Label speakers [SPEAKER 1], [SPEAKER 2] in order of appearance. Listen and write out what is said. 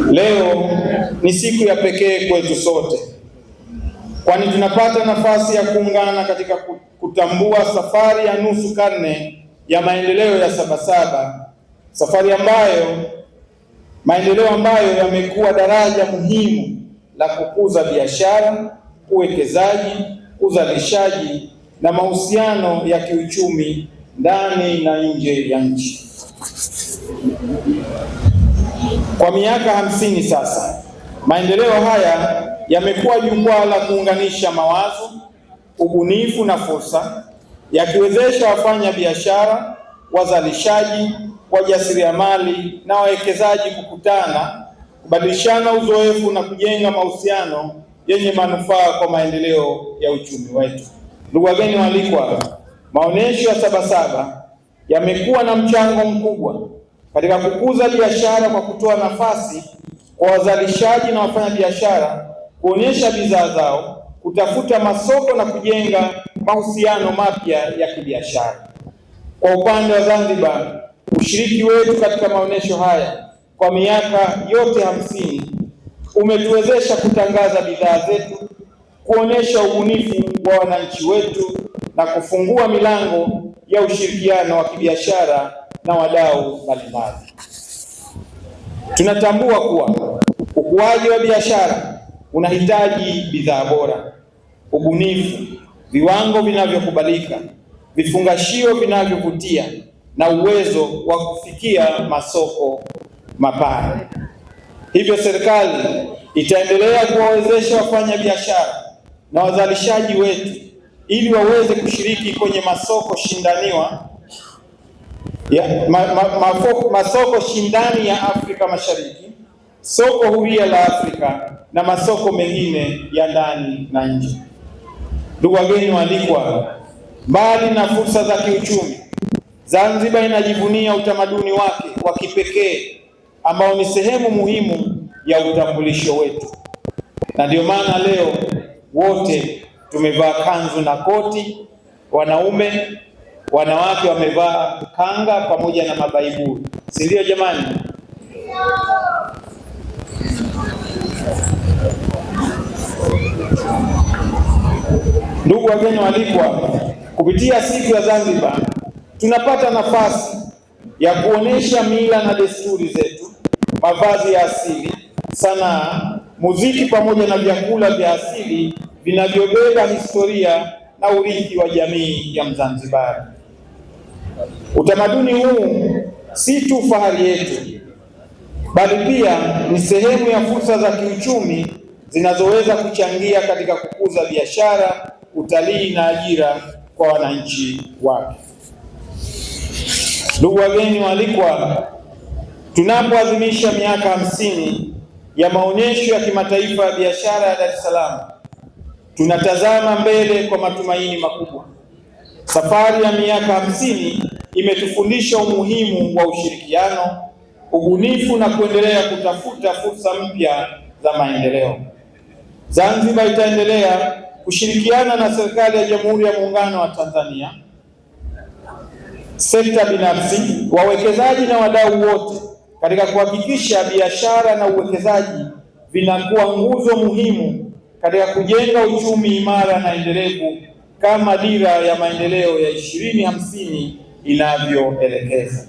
[SPEAKER 1] Leo ni siku ya pekee kwetu sote, kwani tunapata nafasi ya kuungana katika kutambua safari ya nusu karne ya maendeleo ya Sabasaba, safari maendeleo ambayo yamekuwa daraja muhimu la kukuza biashara, uwekezaji, uzalishaji na mahusiano ya kiuchumi ndani na nje ya nchi. Kwa miaka 50 sasa, maendeleo haya yamekuwa jukwaa la kuunganisha mawazo, ubunifu na fursa, yakiwezesha wafanya biashara, wazalishaji, wajasiriamali na wawekezaji kukutana, kubadilishana uzoefu na kujenga mahusiano yenye manufaa kwa maendeleo ya uchumi wetu. Ndugu wageni waalikwa, maonesho ya Sabasaba yamekuwa na mchango mkubwa katika kukuza biashara kwa kutoa nafasi kwa wazalishaji na wafanyabiashara kuonyesha bidhaa zao, kutafuta masoko na kujenga mahusiano mapya ya kibiashara. Kwa upande wa Zanzibar, ushiriki wetu katika maonesho haya kwa miaka yote 50 umetuwezesha kutangaza bidhaa zetu, kuonyesha ubunifu wa wananchi wetu na kufungua milango ya ushirikiano wa kibiashara na wadau mbalimbali. Tunatambua kuwa ukuaji wa biashara unahitaji bidhaa bora, ubunifu, viwango vinavyokubalika, vifungashio vinavyovutia na uwezo wa kufikia masoko mapana. Hivyo serikali itaendelea kuwawezesha wafanya biashara na wazalishaji wetu ili waweze kushiriki kwenye masoko shindaniwa masoko shindani ya Afrika Mashariki, soko huria la Afrika na masoko mengine ya ndani na nje. Ndugu wageni waalikwa, mbali na fursa za kiuchumi, Zanzibar inajivunia utamaduni wake wa kipekee ambao ni sehemu muhimu ya utambulisho wetu, na ndio maana leo wote tumevaa kanzu na koti, wanaume, wanawake wamevaa kanga pamoja na mabaibui, si ndio jamani? Ndugu wageni waalikwa, kupitia siku ya Zanzibar tunapata nafasi ya kuonesha mila na desturi zetu, mavazi ya asili, sanaa, muziki pamoja na vyakula vya asili vinavyobeba historia na urithi wa jamii ya Mzanzibari. Utamaduni huu si tu fahari yetu, bali pia ni sehemu ya fursa za kiuchumi zinazoweza kuchangia katika kukuza biashara, utalii na ajira kwa wananchi wake. Ndugu wageni waalikwa, tunapoadhimisha miaka 50 ya maonyesho ya kimataifa ya biashara ya Dar es Salaam, tunatazama mbele kwa matumaini makubwa. Safari ya miaka 50 imetufundisha umuhimu wa ushirikiano, ubunifu na kuendelea kutafuta fursa mpya za maendeleo. Zanzibar itaendelea kushirikiana na serikali ya Jamhuri ya Muungano wa Tanzania, sekta binafsi, wawekezaji na wadau wote katika kuhakikisha biashara na uwekezaji vinakuwa nguzo muhimu katika kujenga uchumi imara na endelevu kama dira ya maendeleo ya 2050 inavyoelekeza.